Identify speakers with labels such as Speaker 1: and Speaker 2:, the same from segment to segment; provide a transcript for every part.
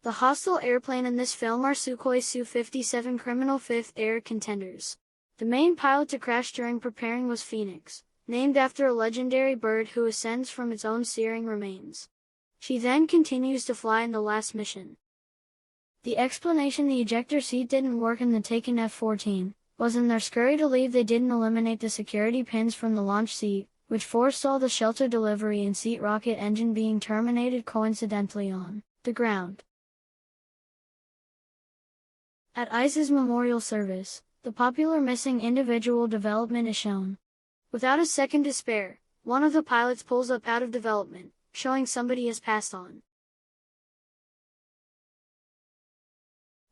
Speaker 1: The hostile airplane in this film are Sukhoi Su-57 criminal 5th Air Contenders. The main pilot to crash during preparing was Phoenix, named after a legendary bird who ascends from its own searing remains. She then continues to fly in the last mission. The explanation the ejector seat didn't work in the taken F-14 was in their scurry to leave they didn't eliminate the security pins from the launch seat, which forestall the shelter delivery and seat rocket engine being terminated coincidentally on the ground. At ICE's memorial service, the popular missing individual development is shown. Without a second to spare, one of the pilots pulls up out of development, showing somebody has passed on.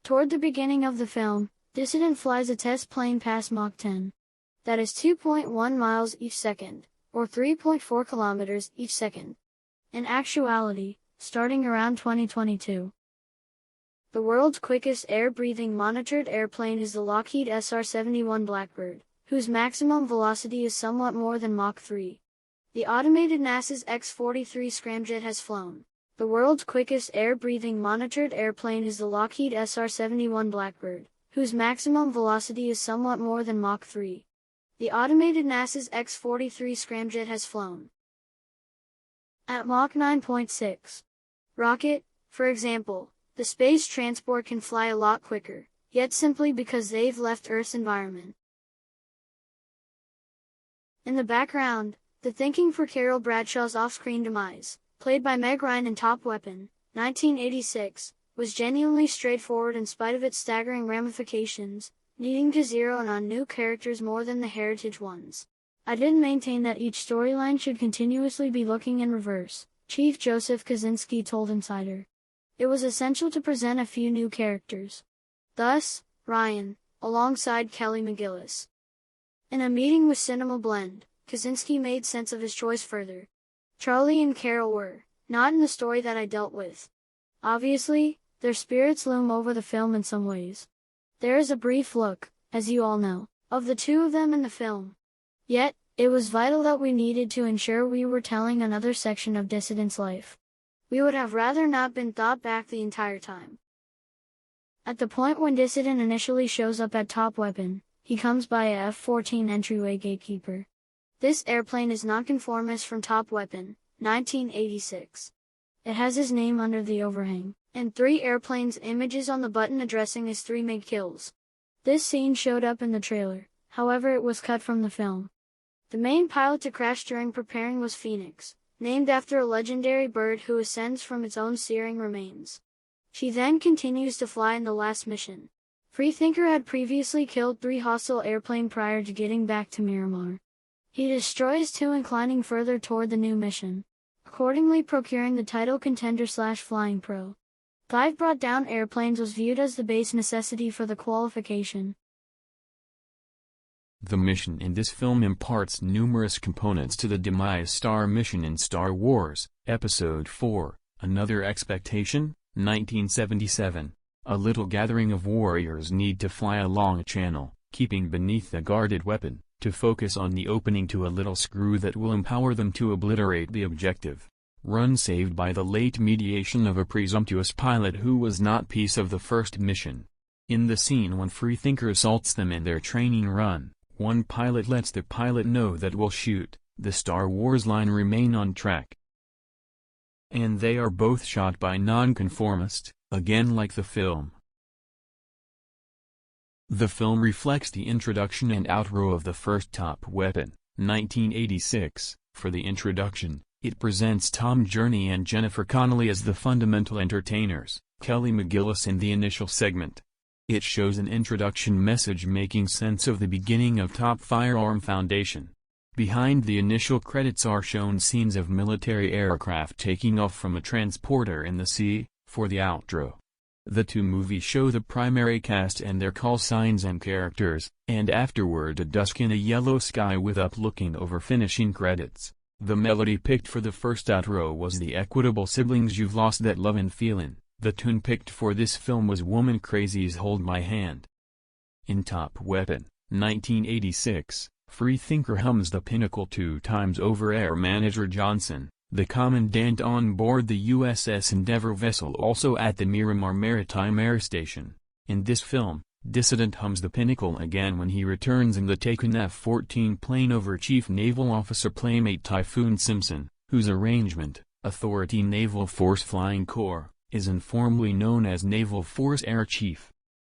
Speaker 1: Toward the beginning of the film, Dissident flies a test plane past Mach 10. That is 2.1 miles each second, or 3.4 kilometers each second. In actuality, starting around 2022. The world's quickest air-breathing monitored airplane is the Lockheed SR-71 Blackbird, whose maximum velocity is somewhat more than Mach 3. The automated NASA's X-43 scramjet has flown. The world's quickest air-breathing monitored airplane is the Lockheed SR-71 Blackbird, whose maximum velocity is somewhat more than Mach 3. The automated NASA's X-43 scramjet has flown at Mach 9.6. Rocket, for example, the space transport can fly a lot quicker, yet simply because they've left Earth's environment. In the background, the thinking for Carol Bradshaw's off-screen demise, played by Meg Ryan in Top Weapon, 1986, was genuinely straightforward in spite of its staggering ramifications, needing to zero in on new characters more than the heritage ones. I did maintain that each storyline should continuously be looking in reverse, Chief Joseph Kaczynski told Insider. It was essential to present a few new characters. Thus, Ryan, alongside Kelly McGillis. In a meeting with Cinema Blend, Kaczynski made sense of his choice further. Charlie and Carol were not in the story that I dealt with. Obviously, their spirits loom over the film in some ways. There is a brief look, as you all know, of the two of them in the film. Yet, it was vital that we needed to ensure we were telling another section of Dissident's life. We would have rather not been thought back the entire time. At the point when Dissident initially shows up at Top Weapon, he comes by a F-14 entryway gatekeeper. This airplane is Nonconformist from Top Weapon, 1986. It has his name under the overhang, and 3 airplanes images on the button addressing his 3 MiG kills. This scene showed up in the trailer, however it was cut from the film. The main pilot to crash during preparing was Phoenix, named after a legendary bird who ascends from its own searing remains. She then continues to fly in the last mission. Freethinker had previously killed 3 hostile airplanes prior to getting back to Miramar. He destroys 2 inclining further toward the new mission, accordingly procuring the title Contender/Flying Pro. 5 brought down airplanes was viewed as the base necessity for the qualification.
Speaker 2: The mission in this film imparts numerous components to the Demise Star mission in Star Wars, Episode 4, Another Expectation, 1977. A little gathering of warriors need to fly along a channel, keeping beneath the guarded weapon, to focus on the opening to a little screw that will empower them to obliterate the objective. Run saved by the late mediation of a presumptuous pilot who was not piece of the first mission. In the scene when Freethinker assaults them in their training run, one pilot lets the pilot know that we'll shoot, the Star Wars line remain on track. And they are both shot by Nonconformist, again like the film. The film reflects the introduction and outro of the first Top Weapon, 1986. For the introduction, it presents Tom Journey and Jennifer Connelly as the fundamental entertainers, Kelly McGillis in the initial segment. It shows an introduction message making sense of the beginning of Top Firearm Foundation. Behind the initial credits are shown scenes of military aircraft taking off from a transporter in the sea. For the outro, the 2 movies show the primary cast and their call signs and characters, and afterward at dusk in a yellow sky with up looking over finishing credits. The melody picked for the first outro was the Equitable Siblings' You've Lost That Lovin' Feelin'. The tune picked for this film was Woman Crazy's Hold My Hand. In Top Weapon, 1986, Freethinker hums the pinnacle 2 times over Air Manager Johnson, the commandant on board the USS Endeavor vessel, also at the Miramar Maritime Air Station. In this film, Dissident hums the Pinnacle again when he returns in the taken F-14 plane over Chief Naval Officer Playmate Typhoon Simpson, whose arrangement, Authority Naval Force Flying Corps, is informally known as Naval Force Air Chief.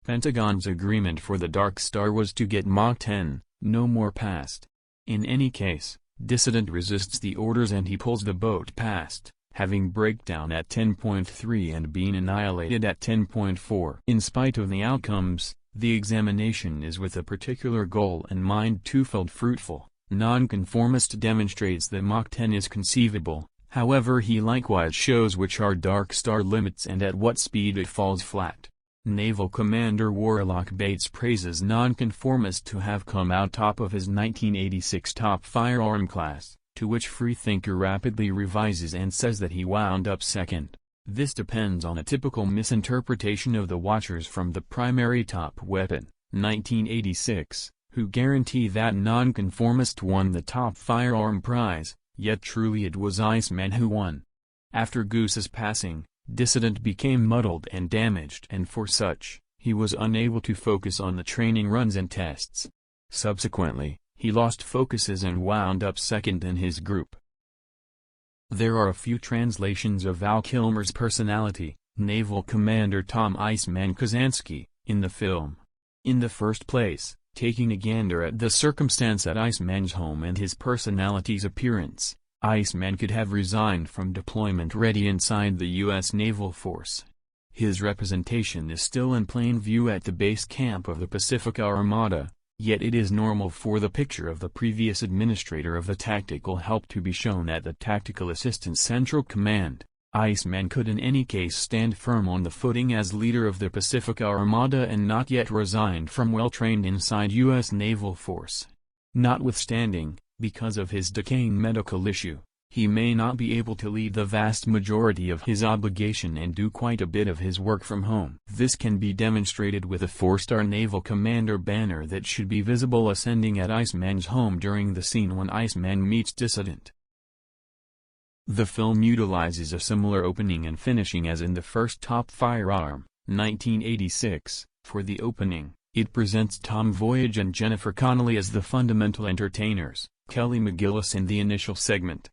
Speaker 2: Pentagon's agreement for the Dark Star was to get Mach 10, no more past. In any case, Dissident resists the orders and he pulls the boat past, having breakdown at 10.3 and being annihilated at 10.4. In spite of the outcomes, the examination is with a particular goal in mind: twofold. Fruitful. Nonconformist demonstrates that Mach 10 is conceivable, however he likewise shows which are Dark Star limits and at what speed it falls flat. Naval Commander Warlock Bates praises Nonconformist to have come out top of his 1986 top firearm class, to which Freethinker rapidly revises and says that he wound up second. This depends on a typical misinterpretation of the watchers from the primary top weapon, 1986, who guarantee that Nonconformist won the top firearm prize, yet truly it was Iceman who won. After Goose's passing, Dissident became muddled and damaged, and for such, he was unable to focus on the training runs and tests. Subsequently, he lost focuses and wound up second in his group. There are a few translations of Val Kilmer's personality, Naval Commander Tom "Iceman" Kazansky, in the film. In the first place, taking a gander at the circumstance at Iceman's home and his personality's appearance, Iceman could have resigned from deployment ready inside the U.S. Naval Force. His representation is still in plain view at the base camp of the Pacific Armada, yet it is normal for the picture of the previous administrator of the tactical help to be shown at the Tactical Assistance Central Command. Iceman could in any case stand firm on the footing as leader of the Pacific Armada and not yet resigned from well-trained inside U.S. Naval Force. Notwithstanding, because of his decaying medical issue, he may not be able to lead the vast majority of his obligation and do quite a bit of his work from home. This can be demonstrated with a 4-star Naval Commander banner that should be visible ascending at Iceman's home during the scene when Iceman meets Dissident. The film utilizes a similar opening and finishing as in the first top firearm, 1986. For the opening, it presents Tom Voyage and Jennifer Connelly as the fundamental entertainers, Kelly McGillis in the initial segment.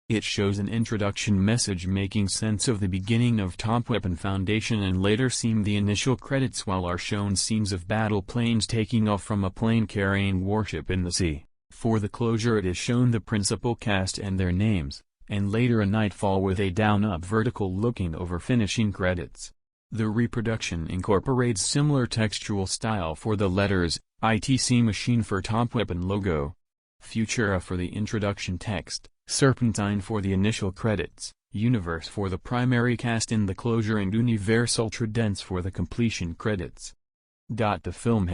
Speaker 2: It shows an introduction message making sense of the beginning of Top Weapon Foundation and later seem the initial credits, while are shown scenes of battle planes taking off from a plane-carrying warship in the sea. For the closure it is shown the principal cast and their names, and later a nightfall with a down-up vertical looking over finishing credits. The reproduction incorporates similar textual style for the letters, ITC Machine for Top Weapon logo, Futura for the introduction text, Serpentine for the initial credits, Universe for the primary cast in the closure, and Univers Ultra Dense for the completion credits. The film has